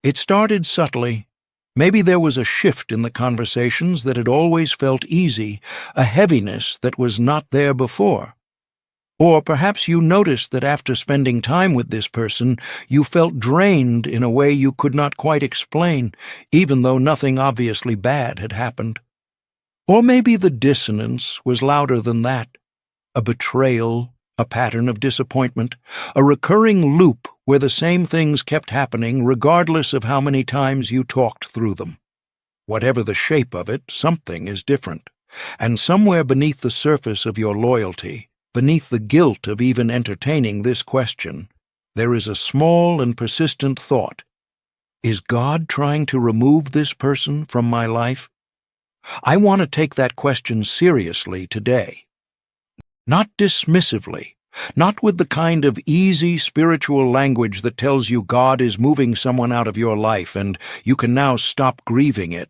It started subtly. Maybe there was a shift in the conversations that had always felt easy, a heaviness that was not there before. Or perhaps you noticed that after spending time with this person, you felt drained in a way you could not quite explain, even though nothing obviously bad had happened. Or maybe the dissonance was louder than that, a betrayal, a pattern of disappointment, a recurring loop where the same things kept happening regardless of how many times you talked through them. Whatever the shape of it, something is different. And somewhere beneath the surface of your loyalty, beneath the guilt of even entertaining this question, there is a small and persistent thought. Is God trying to remove this person from my life? I want to take that question seriously today. Not dismissively, not with the kind of easy spiritual language that tells you God is moving someone out of your life and you can now stop grieving it.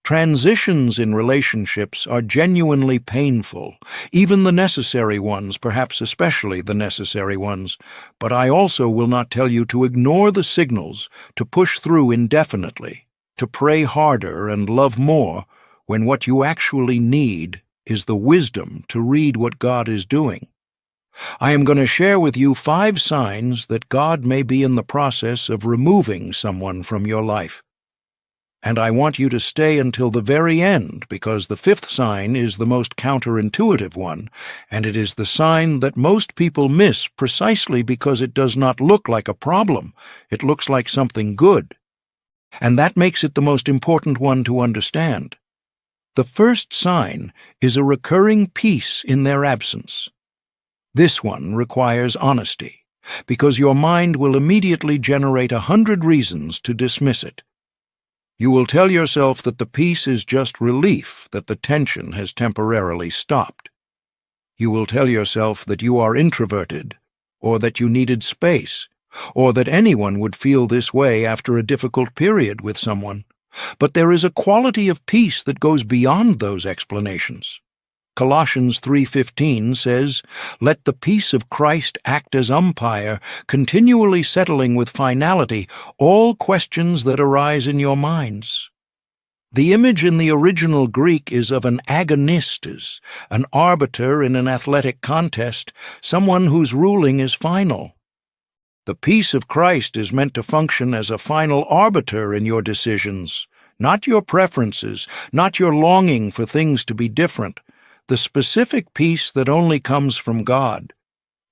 Transitions in relationships are genuinely painful, even the necessary ones, perhaps especially the necessary ones, but I also will not tell you to ignore the signals, to push through indefinitely, to pray harder and love more, when what you actually need is the wisdom to read what God is doing. I am going to share with you 5 signs that God may be in the process of removing someone from your life. And I want you to stay until the very end, because the 5th sign is the most counterintuitive one, and it is the sign that most people miss precisely because it does not look like a problem. It looks like something good. And that makes it the most important one to understand. The first sign is a recurring peace in their absence. This one requires honesty, because your mind will immediately generate 100 reasons to dismiss it. You will tell yourself that the peace is just relief, that the tension has temporarily stopped. You will tell yourself that you are introverted, or that you needed space, or that anyone would feel this way after a difficult period with someone. But there is a quality of peace that goes beyond those explanations. Colossians 3:15 says, "Let the peace of Christ act as umpire, continually settling with finality all questions that arise in your minds." The image in the original Greek is of an agonistes, an arbiter in an athletic contest, someone whose ruling is final. The peace of Christ is meant to function as a final arbiter in your decisions, not your preferences, not your longing for things to be different, the specific peace that only comes from God.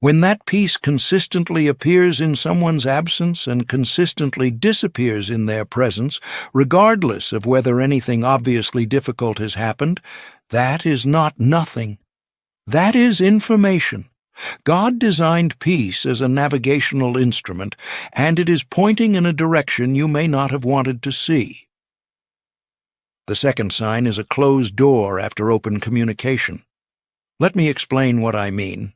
When that peace consistently appears in someone's absence and consistently disappears in their presence, regardless of whether anything obviously difficult has happened, that is not nothing. That is information. God designed peace as a navigational instrument, and it is pointing in a direction you may not have wanted to see. The second sign is a closed door after open communication. Let me explain what I mean.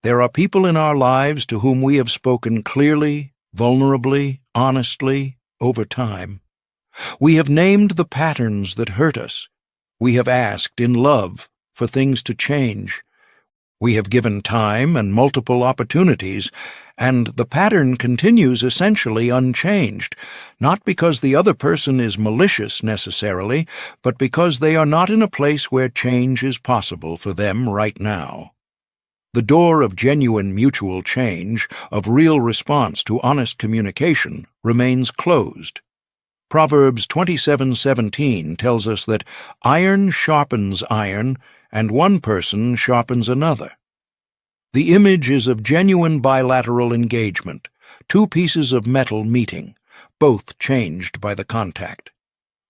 There are people in our lives to whom we have spoken clearly, vulnerably, honestly, over time. We have named the patterns that hurt us. We have asked in love for things to change. We have given time and multiple opportunities, and the pattern continues essentially unchanged, not because the other person is malicious necessarily, but because they are not in a place where change is possible for them right now. The door of genuine mutual change, of real response to honest communication, remains closed. Proverbs 27:17 tells us that iron sharpens iron, and one person sharpens another. The image is of genuine bilateral engagement, 2 pieces of metal meeting, both changed by the contact.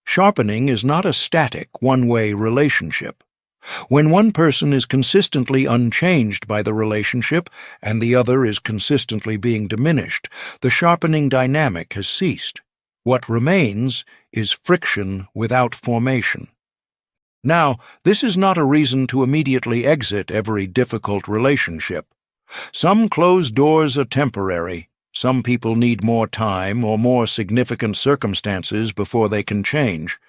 Sharpening is not a static, one-way relationship. When one person is consistently unchanged by the relationship and the other is consistently being diminished, the sharpening dynamic has ceased. What remains is friction without formation. Now, this is not a reason to immediately exit every difficult relationship. Some closed doors are temporary. Some people need more time or more significant circumstances before they can change.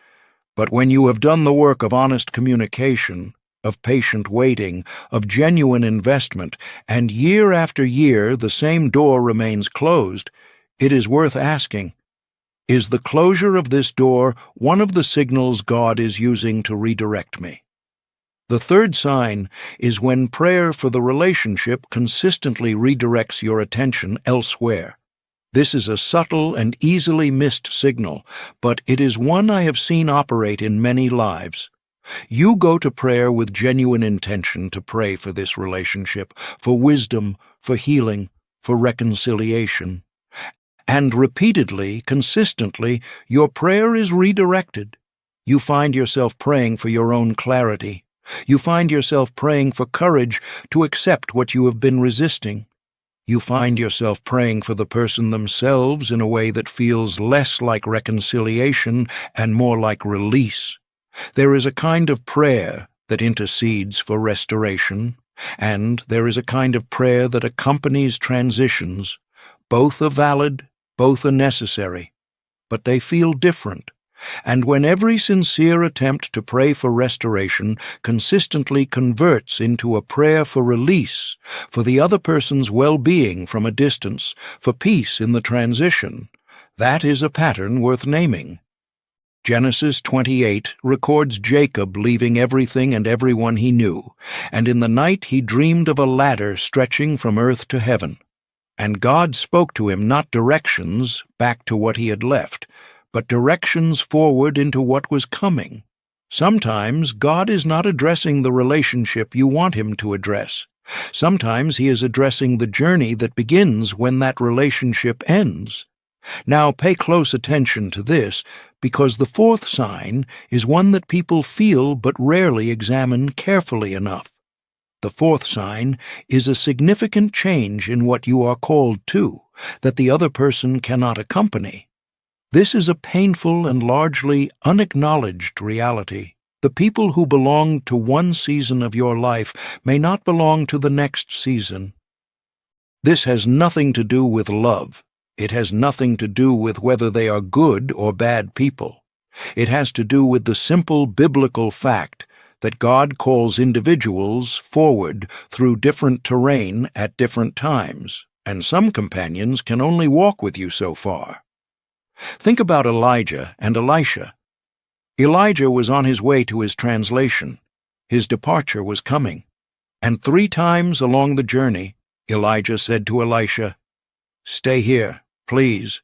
But when you have done the work of honest communication, of patient waiting, of genuine investment, and year after year the same door remains closed, it is worth asking, Is the closure of this door one of the signals God is using to redirect me? The third sign is when prayer for the relationship consistently redirects your attention elsewhere. This is a subtle and easily missed signal, but it is one I have seen operate in many lives. You go to prayer with genuine intention to pray for this relationship, for wisdom, for healing, for reconciliation. And repeatedly, consistently, your prayer is redirected. You find yourself praying for your own clarity. You find yourself praying for courage to accept what you have been resisting. You find yourself praying for the person themselves in a way that feels less like reconciliation and more like release. There is a kind of prayer that intercedes for restoration, and there is a kind of prayer that accompanies transitions. Both are valid, both are necessary, but they feel different. And when every sincere attempt to pray for restoration consistently converts into a prayer for release, for the other person's well-being from a distance, for peace in the transition, that is a pattern worth naming. Genesis 28 records Jacob leaving everything and everyone he knew, and in the night he dreamed of a ladder stretching from earth to heaven. And God spoke to him not directions back to what he had left, but directions forward into what was coming. Sometimes God is not addressing the relationship you want him to address. Sometimes he is addressing the journey that begins when that relationship ends. Now pay close attention to this, because the fourth sign is one that people feel but rarely examine carefully enough. The fourth sign is a significant change in what you are called to, that the other person cannot accompany. This is a painful and largely unacknowledged reality. The people who belong to one season of your life may not belong to the next season. This has nothing to do with love. It has nothing to do with whether they are good or bad people. It has to do with the simple biblical fact that God calls individuals forward through different terrain at different times, and some companions can only walk with you so far. Think about Elijah and Elisha. Elijah was on his way to his translation. His departure was coming. And 3 times along the journey, Elijah said to Elisha, "Stay here, please."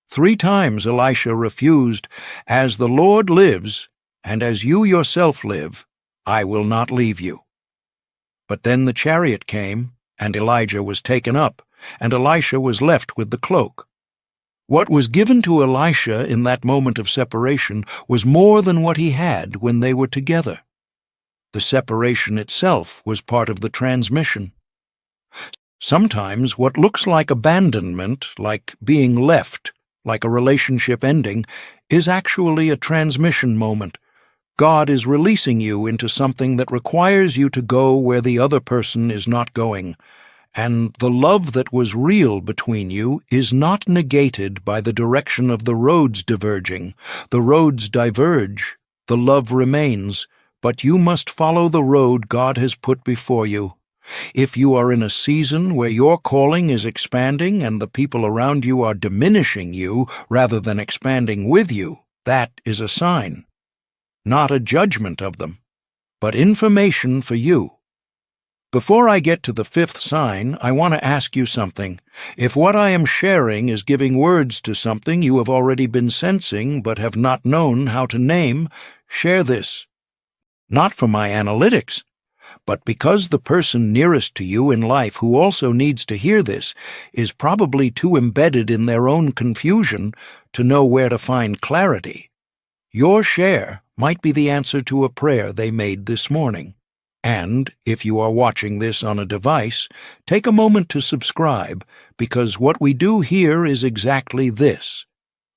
3 times Elisha refused, "As the Lord lives, and as you yourself live, I will not leave you." But then the chariot came, and Elijah was taken up, and Elisha was left with the cloak. What was given to Elisha in that moment of separation was more than what he had when they were together. The separation itself was part of the transmission. Sometimes what looks like abandonment, like being left, like a relationship ending, is actually a transmission moment. God is releasing you into something that requires you to go where the other person is not going. And the love that was real between you is not negated by the direction of the roads diverging. The roads diverge, the love remains, but you must follow the road God has put before you. If you are in a season where your calling is expanding and the people around you are diminishing you rather than expanding with you, that is a sign. Not a judgment of them, but information for you. Before I get to the 5th sign, I want to ask you something. If what I am sharing is giving words to something you have already been sensing but have not known how to name, share this. Not for my analytics, but because the person nearest to you in life who also needs to hear this is probably too embedded in their own confusion to know where to find clarity. Your share might be the answer to a prayer they made this morning. And, if you are watching this on a device, take a moment to subscribe, because what we do here is exactly this.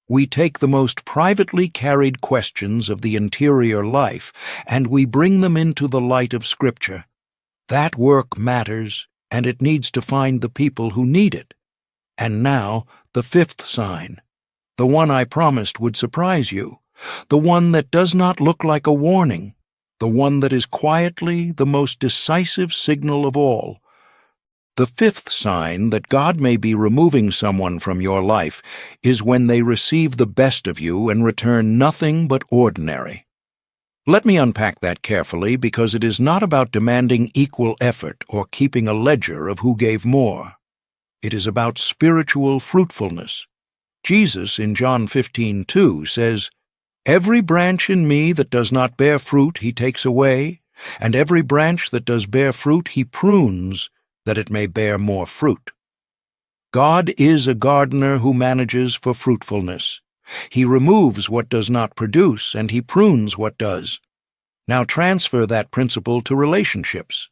We take the most privately carried questions of the interior life, and we bring them into the light of Scripture. That work matters, and it needs to find the people who need it. And now, the 5th sign, the one I promised would surprise you, the one that does not look like a warning, the one that is quietly the most decisive signal of all. The fifth sign that God may be removing someone from your life is when they receive the best of you and return nothing but ordinary. Let me unpack that carefully, because it is not about demanding equal effort or keeping a ledger of who gave more. It is about spiritual fruitfulness. Jesus in John 15:2 says, "Every branch in me that does not bear fruit he takes away, and every branch that does bear fruit he prunes, that it may bear more fruit." God is a gardener who manages for fruitfulness. He removes what does not produce, and he prunes what does. Now transfer that principle to relationships.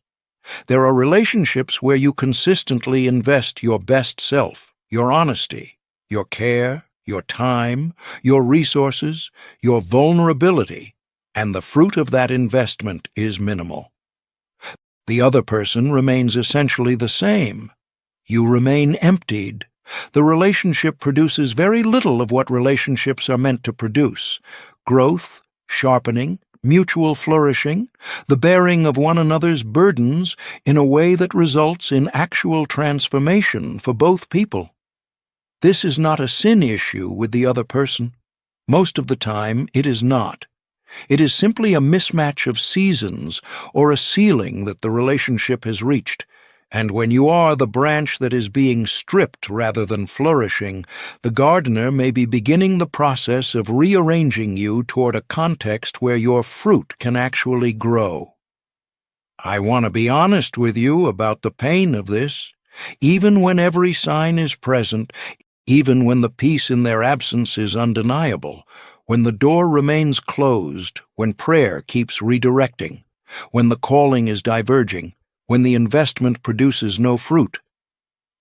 There are relationships where you consistently invest your best self, your honesty, your care, your time, your resources, your vulnerability, and the fruit of that investment is minimal. The other person remains essentially the same. You remain emptied. The relationship produces very little of what relationships are meant to produce: growth, sharpening, mutual flourishing, the bearing of one another's burdens in a way that results in actual transformation for both people. This is not a sin issue with the other person. Most of the time, it is not. It is simply a mismatch of seasons or a ceiling that the relationship has reached. And when you are the branch that is being stripped rather than flourishing, the gardener may be beginning the process of rearranging you toward a context where your fruit can actually grow. I want to be honest with you about the pain of this. Even when every sign is present, even when the peace in their absence is undeniable, when the door remains closed, when prayer keeps redirecting, when the calling is diverging, when the investment produces no fruit,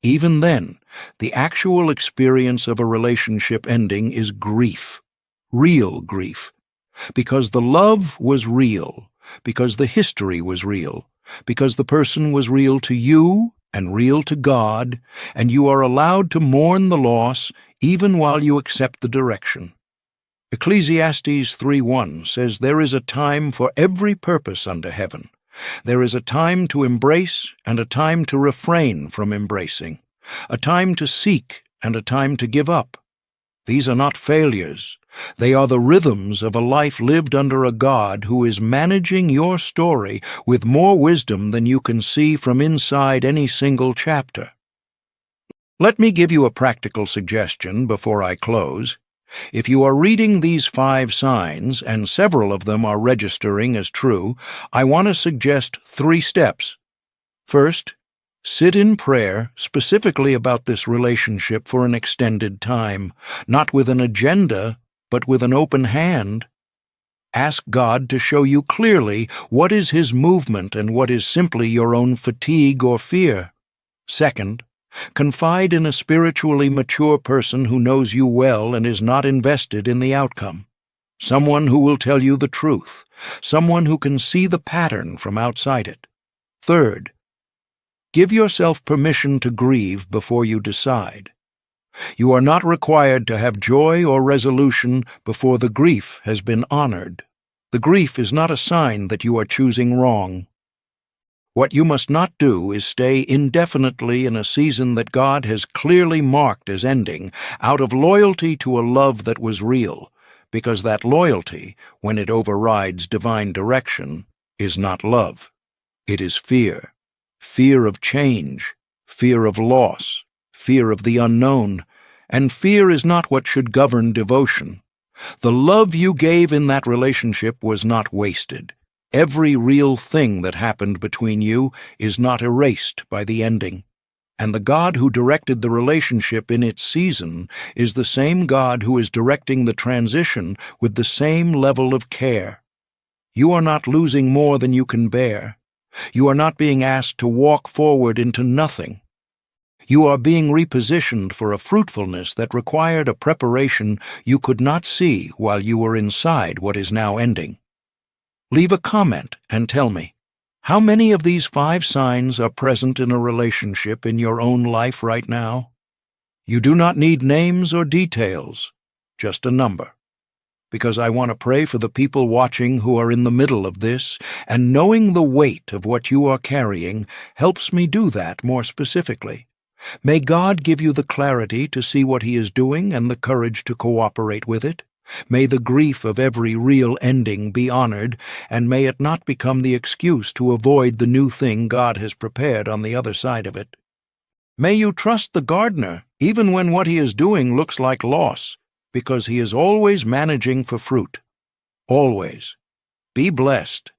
even then, the actual experience of a relationship ending is grief, real grief, because the love was real, because the history was real, because the person was real to you and real to God, and you are allowed to mourn the loss even while you accept the direction. Ecclesiastes 3:1 says there is a time for every purpose under heaven. There is a time to embrace and a time to refrain from embracing, a time to seek and a time to give up. These are not failures. They are the rhythms of a life lived under a God who is managing your story with more wisdom than you can see from inside any single chapter. Let me give you a practical suggestion before I close. If you are reading these 5 signs, and several of them are registering as true, I want to suggest 3 steps. First, sit in prayer specifically about this relationship for an extended time, not with an agenda, but with an open hand. Ask God to show you clearly what is His movement and what is simply your own fatigue or fear. Second, confide in a spiritually mature person who knows you well and is not invested in the outcome. Someone who will tell you the truth. Someone who can see the pattern from outside it. Third, give yourself permission to grieve before you decide. You are not required to have joy or resolution before the grief has been honored. The grief is not a sign that you are choosing wrong. What you must not do is stay indefinitely in a season that God has clearly marked as ending, out of loyalty to a love that was real, because that loyalty, when it overrides divine direction, is not love. It is fear. Fear of change, fear of loss, fear of the unknown, and fear is not what should govern devotion. The love you gave in that relationship was not wasted. Every real thing that happened between you is not erased by the ending. And the God who directed the relationship in its season is the same God who is directing the transition with the same level of care. You are not losing more than you can bear. You are not being asked to walk forward into nothing. You are being repositioned for a fruitfulness that required a preparation you could not see while you were inside what is now ending. Leave a comment and tell me, how many of these 5 signs are present in a relationship in your own life right now? You do not need names or details, just a number. because I want to pray for the people watching who are in the middle of this, and knowing the weight of what you are carrying helps me do that more specifically. May God give you the clarity to see what He is doing and the courage to cooperate with it. May the grief of every real ending be honored, and may it not become the excuse to avoid the new thing God has prepared on the other side of it. May you trust the gardener, even when what he is doing looks like loss, because he is always managing for fruit. Always. Be blessed.